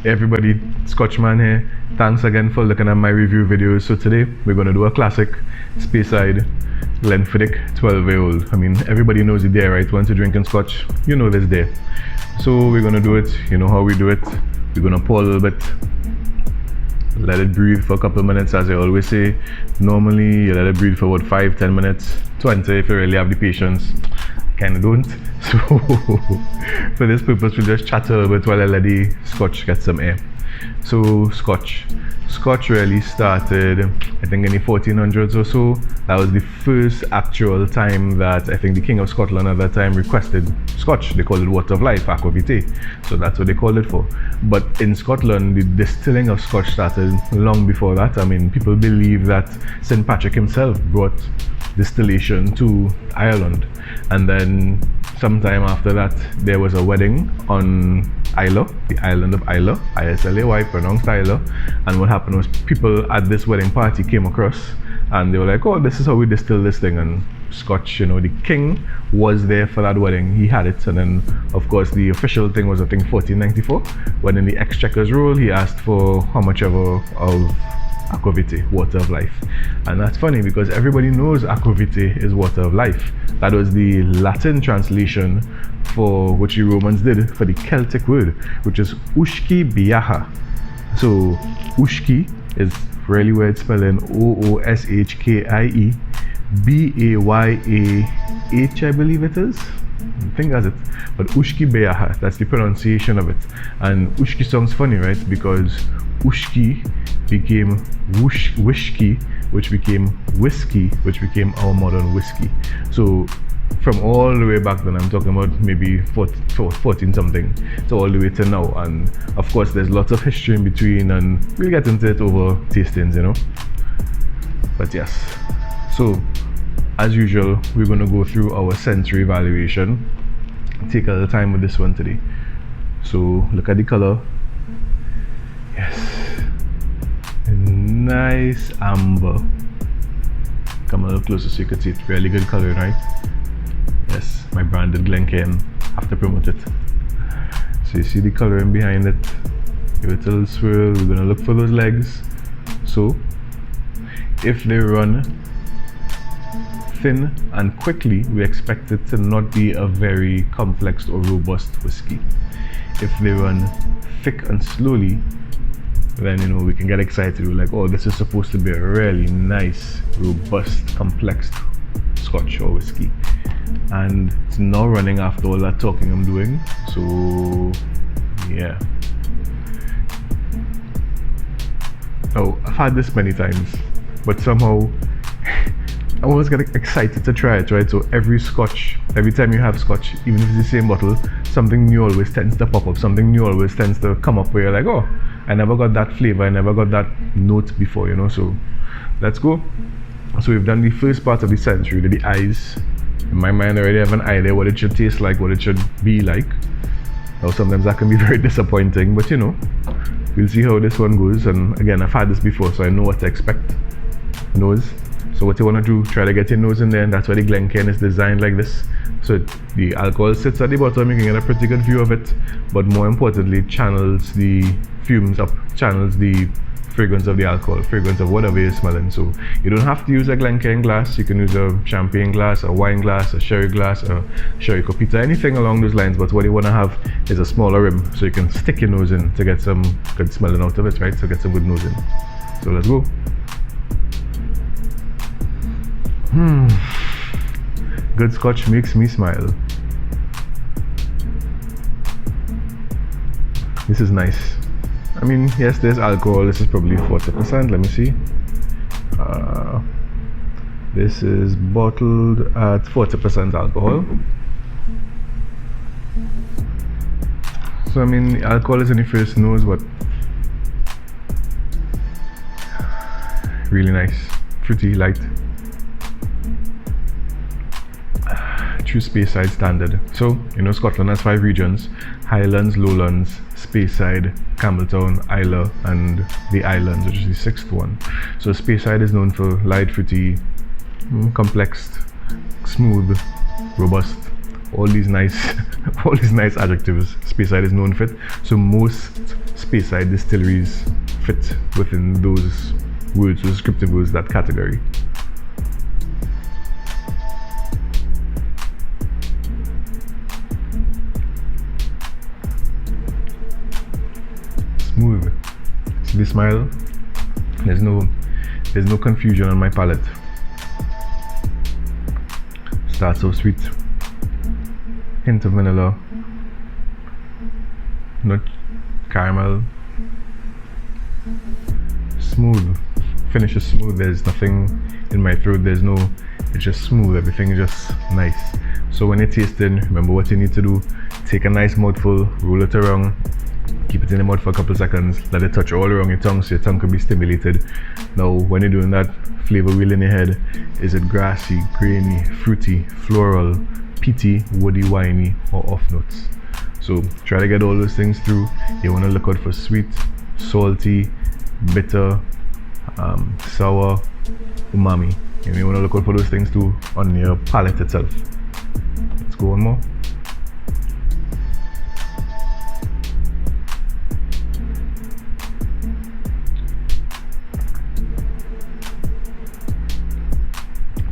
Everybody, Scotchman here. Thanks again for looking at my review videos. So today we're going to do a classic Speyside Glenfiddich 12YO. I mean, everybody knows it there, right? Once you're drinking Scotch, you know this there. So we're going to do it, you know how we do it. We're going to pour a little bit, let it breathe for a couple of minutes. As I always say, normally you let it breathe for about 5-10 minutes, 20 if you really have the patience. Kind of don't. So for this purpose we'll just chat a little bit while I let the Scotch get some air. So Scotch really started, I think, in the 1400s or so. That was the first actual time that I think the King of Scotland at that time requested Scotch. They called it water of life, aqua vitae. So that's what they called it for. But in Scotland, the distilling of Scotch started long before that. I mean, people believe that St. Patrick himself brought distillation to Ireland, and then sometime after that there was a wedding on Islay, the island of Islay, I-S-L-A-Y, pronounced Islay. And what happened was people at this wedding party came across and they were like, oh, this is how we distill this thing. And Scotch, you know, the king was there for that wedding, he had it. And then of course the official thing was, I think, 1494, when in the exchequer's roll he asked for how much ever of aqua vitae, water of life. And that's funny because everybody knows aqua vitae is water of life. That was the Latin translation for which the Romans did for the Celtic word, which is ushki biaha. So ushki is really weird spelling, O-O-S-H-K-I-E B-A-Y-A-H, I believe it is. I think that's it. But ushki biaha, that's the pronunciation of it. And ushki sounds funny, right? Because ushki became whisky, which became whiskey, which became our modern whiskey. So from all the way back then, I'm talking about maybe 14 something, to all the way to now. And of course there's lots of history in between, and we'll get into it over tastings, you know. But yes, so as usual, we're going to go through our sensory evaluation. Take a little time with this one today. So look at the color. Yes, a nice amber. Come a little closer so you can see it. Really good color, right? Yes, my branded Glencairn. Have to promote it. So you see the coloring behind it. Give it a little swirl. We're gonna look for those legs. So if they run thin and quickly, we expect it to not be a very complex or robust whiskey. If they run thick and slowly, then, you know, we can get excited. We're like, oh, this is supposed to be a really nice, robust, complex Scotch or whiskey. And it's not running after all that talking I'm doing. So yeah. Oh, I've had this many times, but somehow I always get excited to try it, right? So every Scotch, every time you have Scotch, even if it's the same bottle, something new always tends to pop up. Something new always tends to come up where you're like, oh, I never got that flavor, I never got that note before, you know. So let's go. So we've done the first part of the sensory, the eyes. In my mind, I already have an idea what it should taste like, what it should be like. Now sometimes that can be very disappointing, but you know, we'll see how this one goes. And again, I've had this before, so I know what to expect. Nose. So what you want to do, try to get your nose in there, and that's why the Glencairn is designed like this. So the alcohol sits at the bottom, you can get a pretty good view of it, but more importantly, channels the fumes up, channels the fragrance of the alcohol, fragrance of whatever you're smelling. So you don't have to use a Glencairn glass, you can use a champagne glass, a wine glass, a sherry glass, a sherry copita, anything along those lines. But what you want to have is a smaller rim, so you can stick your nose in to get some good smelling out of it, right? So get some good nose in. So let's go. Good Scotch makes me smile. This is nice. I mean, yes, there's alcohol. This is probably 40%. Let me see. This is bottled at 40% alcohol. So I mean, alcohol is in the first nose, but really nice, fruity, light. True Speyside standard. So, you know, Scotland has 5 regions: Highlands, Lowlands, Speyside, Campbelltown, Islay, and the Islands, which is the 6th one. So Speyside is known for light, fruity, complex, smooth, robust, all these nice adjectives. Speyside is known for it. So most Speyside distilleries fit within those words, those descriptive words, that category. Smooth. See the smile? There's no confusion on my palate. Starts so sweet. Hint of vanilla. Nut caramel. Smooth. Finishes smooth. There's nothing in my throat. It's just smooth. Everything is just nice. So when you're tasting, remember what you need to do. Take a nice mouthful, roll it around, keep it in the mouth for a couple seconds, let it touch all around your tongue so your tongue can be stimulated. Now when you're doing that, flavor wheel in your head. Is it grassy, grainy, fruity, floral, peaty, woody, winey, or off notes? So try to get all those things through. You want to look out for sweet, salty, bitter, sour, umami. And you want to look out for those things too on your palate itself. Let's go one more.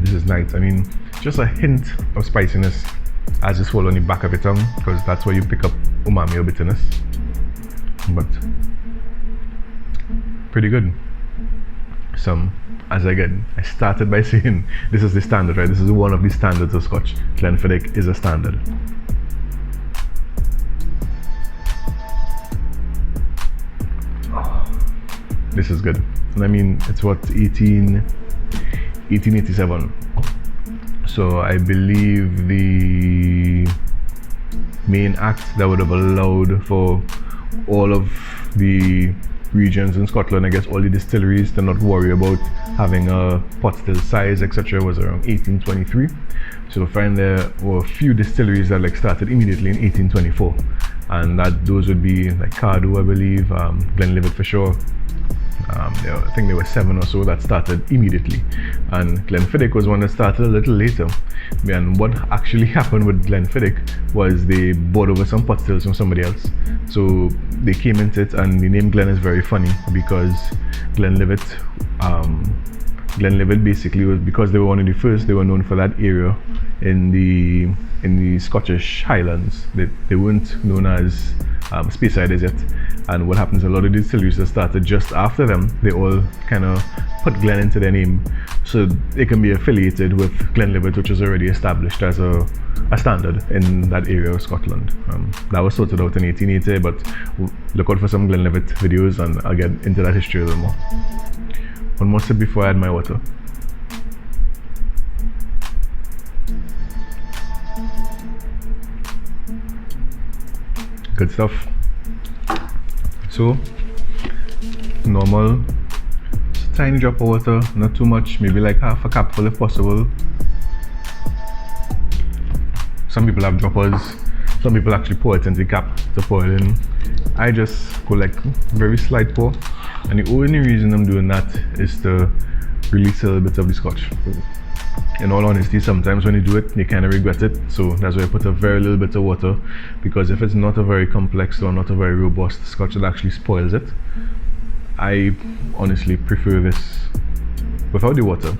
This is nice. I mean, just a hint of spiciness as you swallow on the back of your tongue, because that's where you pick up umami or bitterness. But pretty good. As again, I started by saying this is the standard, right? This is one of the standards of Scotch. Glenfiddich is a standard. Oh, this is good. And I mean, it's what, 1887. So I believe the main act that would have allowed for all of the regions in Scotland, I guess all the distilleries, to not worry about having a pot still size, etc., was around 1823. So you'll find there were a few distilleries that started immediately in 1824, and those would be like Cardo, I believe, Glenlivet for sure. I think there were 7 or so that started immediately, and Glenfiddich was one that started a little later. And what actually happened with Glenfiddich was they bought over some pot stills from somebody else, so they came into it, and the name Glen is very funny because Glenlivet basically was, because they were one of the first, they were known for that area in the Scottish Highlands. They weren't known as Speyside as yet. And what happens, a lot of distilleries that started just after them, they all kind of put Glen into their name so it can be affiliated with Glenlivet, which is already established as a standard in that area of Scotland. That was sorted out in 1880, but look out for some Glenlivet videos and I'll get into that history a little more. One more sip before I add my water. Good stuff. So, normal, just a tiny drop of water, not too much, maybe like half a cupful if possible. Some people have droppers, some people actually pour it into the cap to pour it in. I just go like very slight pour, and the only reason I'm doing that is to release a little bit of the scotch. In all honesty, sometimes when you do it, you kind of regret it, so that's why I put a very little bit of water, because if it's not a very complex or not a very robust scotch, it actually spoils it. I honestly prefer this without the water,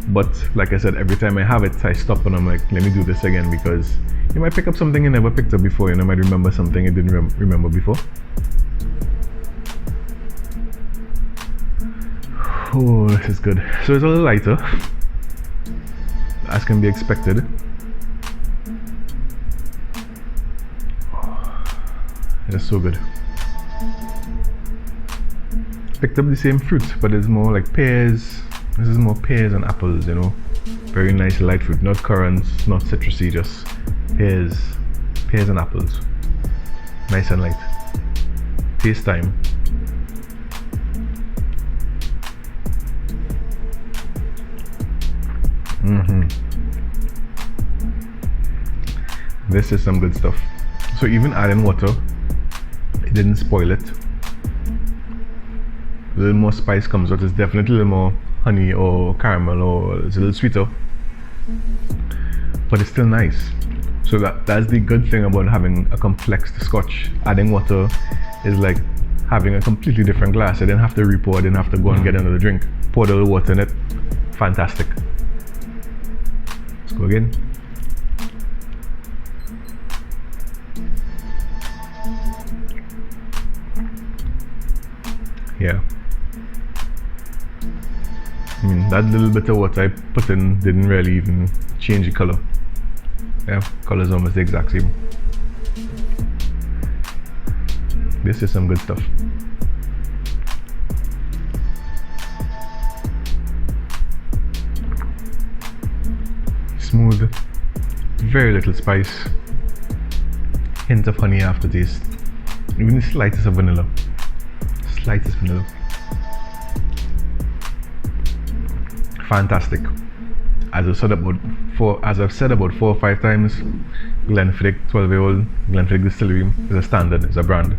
but like I said, every time I have it, I stop and I'm like, let me do this again, because you might pick up something you never picked up before, you might remember something you didn't remember before. Oh, this is good. So it's a little lighter, as can be expected. It's so good. Picked up the same fruit, but it's more like pears. This is more pears and apples, you know. Very nice light fruit, not currants, not citrusy, just pears and apples. Nice and light. Taste time. This is some good stuff. So even adding water, it didn't spoil it. A little more spice comes out. It's definitely a little more honey or caramel, or it's a little sweeter, but it's still nice. So that's the good thing about having a complex scotch. Adding water is like having a completely different glass. I didn't have to repour, I didn't have to go and get another drink. Poured a little water in it. Fantastic. Let's go again. Yeah. I mean, that little bit of water I put in didn't really even change the color. Yeah, color is almost the exact same. This is some good stuff. Smooth, very little spice, hint of honey aftertaste, even the slightest of vanilla. Slightest vanilla. Fantastic. As I've said about 4 or 5 times, Glenfiddich 12YO, Glenfiddich Distillery is a standard, is a brand.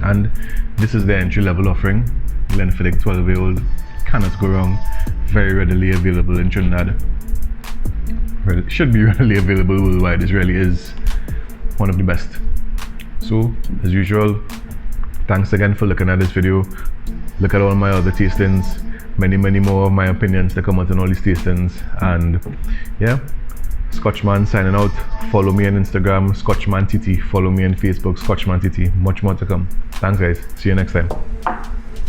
And this is the entry level offering. Glenfiddich 12YO cannot go wrong. Very readily available in Trinidad. It should be readily available worldwide. This really is one of the best. So, as usual, thanks again for looking at this video. Look at all my other tastings. Many more of my opinions to come out on all these tastings. And yeah, Scotchman signing out. Follow me on Instagram, Scotchmantt. Follow me on Facebook, Scotchmantt. Much more to come. Thanks guys. See you next time.